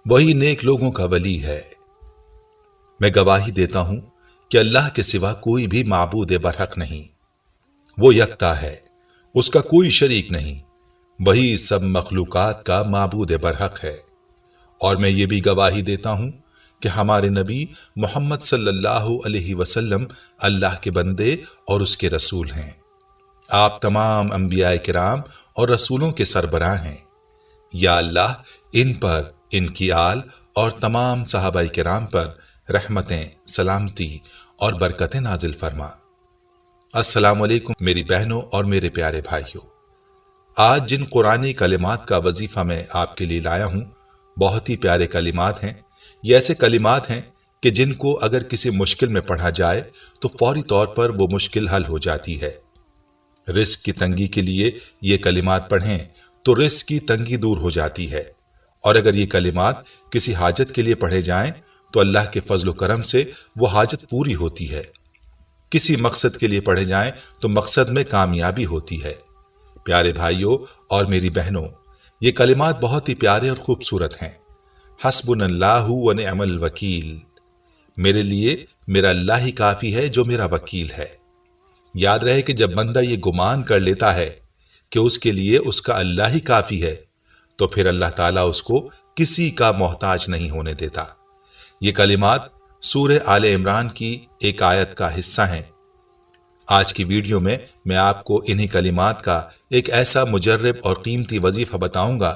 وہی نیک لوگوں کا ولی ہے۔ میں گواہی دیتا ہوں کہ اللہ کے سوا کوئی بھی معبود برحق نہیں، وہ یکتا ہے، اس کا کوئی شریک نہیں، وہی سب مخلوقات کا معبود برحق ہے۔ اور میں یہ بھی گواہی دیتا ہوں کہ ہمارے نبی محمد صلی اللہ علیہ وسلم اللہ کے بندے اور اس کے رسول ہیں۔ آپ تمام انبیاء کرام اور رسولوں کے سربراہ ہیں۔ یا اللہ ان پر، ان کی آل اور تمام صحابہ کرام پر رحمتیں، سلامتی اور برکتیں نازل فرما۔ السلام علیکم میری بہنوں اور میرے پیارے بھائیوں۔ آج جن قرآنی کلمات کا وظیفہ میں آپ کے لیے لایا ہوں، بہت ہی پیارے کلمات ہیں۔ یہ ایسے کلمات ہیں کہ جن کو اگر کسی مشکل میں پڑھا جائے تو فوری طور پر وہ مشکل حل ہو جاتی ہے۔ رزق کی تنگی کے لیے یہ کلمات پڑھیں تو رزق کی تنگی دور ہو جاتی ہے، اور اگر یہ کلمات کسی حاجت کے لیے پڑھے جائیں تو اللہ کے فضل و کرم سے وہ حاجت پوری ہوتی ہے۔ کسی مقصد کے لیے پڑھے جائیں تو مقصد میں کامیابی ہوتی ہے۔ پیارے بھائیوں اور میری بہنوں، یہ کلمات بہت ہی پیارے اور خوبصورت ہیں۔ حسبنا اللہ و نعم الوکیل، میرے لیے میرا اللہ ہی کافی ہے جو میرا وکیل ہے۔ یاد رہے کہ جب بندہ یہ گمان کر لیتا ہے کہ اس کے لیے اس کا اللہ ہی کافی ہے تو پھر اللہ تعالیٰ اس کو کسی کا محتاج نہیں ہونے دیتا۔ یہ کلمات سورہ آل عمران کی ایک آیت کا حصہ ہیں۔ آج کی ویڈیو میں آپ کو انہی کلمات کا ایک ایسا مجرب اور قیمتی وظیفہ بتاؤں گا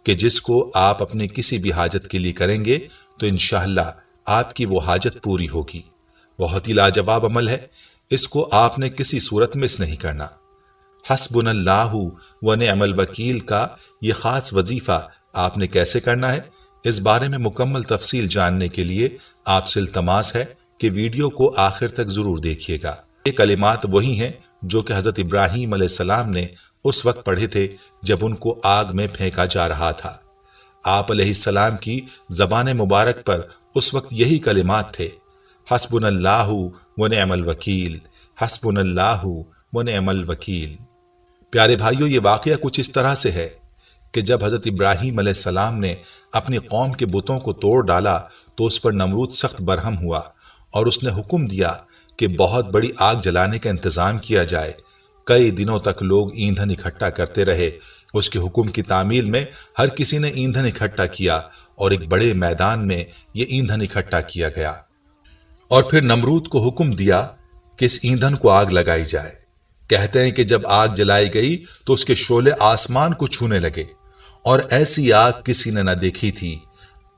کہ جس کو آپ اپنی کسی بھی حاجت کے لیے کریں گے تو انشاءاللہ آپ کی وہ حاجت پوری ہوگی۔ بہت ہی لاجواب عمل ہے، اس کو آپ نے کسی صورت مس نہیں کرنا۔ حسبنا اللہ و نعم الوکیل کا یہ خاص وظیفہ آپ نے کیسے کرنا ہے، اس بارے میں مکمل تفصیل جاننے کے لیے آپ سے التماس ہے کہ ویڈیو کو آخر تک ضرور دیکھیے گا۔ یہ کلمات وہی ہیں جو کہ حضرت ابراہیم علیہ السلام نے اس وقت پڑھے تھے جب ان کو آگ میں پھینکا جا رہا تھا۔ آپ علیہ السلام کی زبان مبارک پر اس وقت یہی کلمات تھے، حسبنا اللہ و نعم الوکیل، حسبنا اللہ و نعم الوکیل۔ پیارے بھائیوں، یہ واقعہ کچھ اس طرح سے ہے کہ جب حضرت ابراہیم علیہ السلام نے اپنی قوم کے بتوں کو توڑ ڈالا تو اس پر نمرود سخت برہم ہوا اور اس نے حکم دیا کہ بہت بڑی آگ جلانے کا انتظام کیا جائے۔ کئی دنوں تک لوگ ایندھن اکٹھا کرتے رہے۔ اس کے حکم کی تعمیل میں ہر کسی نے ایندھن اکٹھا کیا اور ایک بڑے میدان میں یہ ایندھن اکٹھا کیا گیا، اور پھر نمرود کو حکم دیا کہ اس ایندھن کو آگ لگائی جائے۔ کہتے ہیں کہ جب آگ جلائی گئی تو اس کے شعلے آسمان کو چھونے لگے، اور ایسی آگ کسی نے نہ دیکھی تھی۔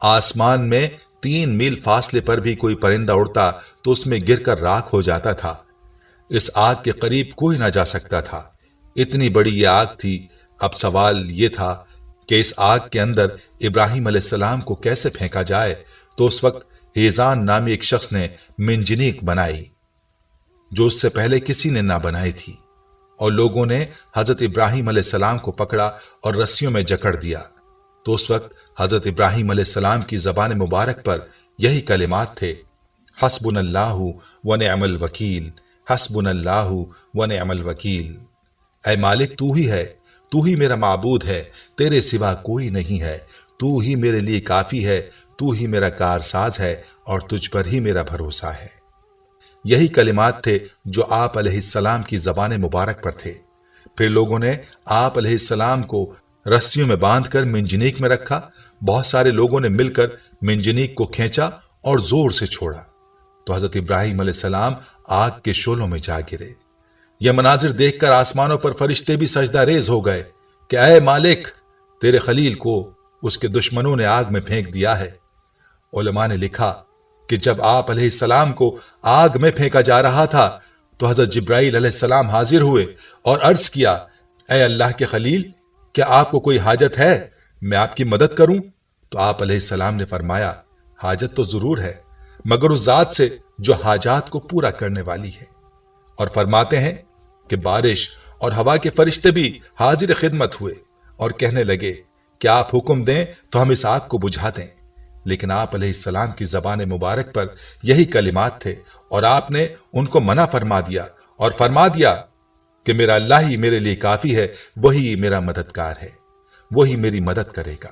آسمان میں 3 میل فاصلے پر بھی کوئی پرندہ اڑتا تو اس میں گر کر راکھ ہو جاتا تھا۔ اس آگ کے قریب کوئی نہ جا سکتا تھا، اتنی بڑی یہ آگ تھی۔ اب سوال یہ تھا کہ اس آگ کے اندر ابراہیم علیہ السلام کو کیسے پھینکا جائے، تو اس وقت ہیزان نامی ایک شخص نے منجنیق بنائی جو اس سے پہلے کسی نے نہ بنائی تھی، اور لوگوں نے حضرت ابراہیم علیہ السلام کو پکڑا اور رسیوں میں جکڑ دیا۔ تو اس وقت حضرت ابراہیم علیہ السلام کی زبان مبارک پر یہی کلمات تھے، حسبنا اللہ و نعم الوکیل، حسبنا اللہ و نعم الوکیل۔ اے مالک، تو ہی ہے، تو ہی میرا معبود ہے، تیرے سوا کوئی نہیں ہے، تو ہی میرے لیے کافی ہے، تو ہی میرا کارساز ہے، اور تجھ پر ہی میرا بھروسہ ہے۔ یہی کلمات تھے جو آپ علیہ السلام کی زبان مبارک پر تھے۔ پھر لوگوں نے آپ علیہ السلام کو رسیوں میں باندھ کر منجنیق میں رکھا۔ بہت سارے لوگوں نے مل کر منجنیق کو کھینچا اور زور سے چھوڑا تو حضرت ابراہیم علیہ السلام آگ کے شعلوں میں جا گرے۔ یہ مناظر دیکھ کر آسمانوں پر فرشتے بھی سجدہ ریز ہو گئے کہ اے مالک، تیرے خلیل کو اس کے دشمنوں نے آگ میں پھینک دیا ہے۔ علماء نے لکھا کہ جب آپ علیہ السلام کو آگ میں پھینکا جا رہا تھا تو حضرت جبرائیل علیہ السلام حاضر ہوئے اور عرض کیا، اے اللہ کے خلیل، کیا آپ کو کوئی حاجت ہے؟ میں آپ کی مدد کروں؟ تو آپ علیہ السلام نے فرمایا، حاجت تو ضرور ہے، مگر اس ذات سے جو حاجات کو پورا کرنے والی ہے۔ اور فرماتے ہیں کہ بارش اور ہوا کے فرشتے بھی حاضر خدمت ہوئے اور کہنے لگے کہ آپ حکم دیں تو ہم اس آگ کو بجھا دیں۔ لیکن آپ علیہ السلام کی زبان مبارک پر یہی کلمات تھے، اور آپ نے ان کو منع فرما دیا اور فرما دیا کہ میرا اللہ ہی میرے لیے کافی ہے، وہی میرا مددگار ہے، وہی میری مدد کرے گا۔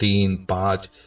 3, 5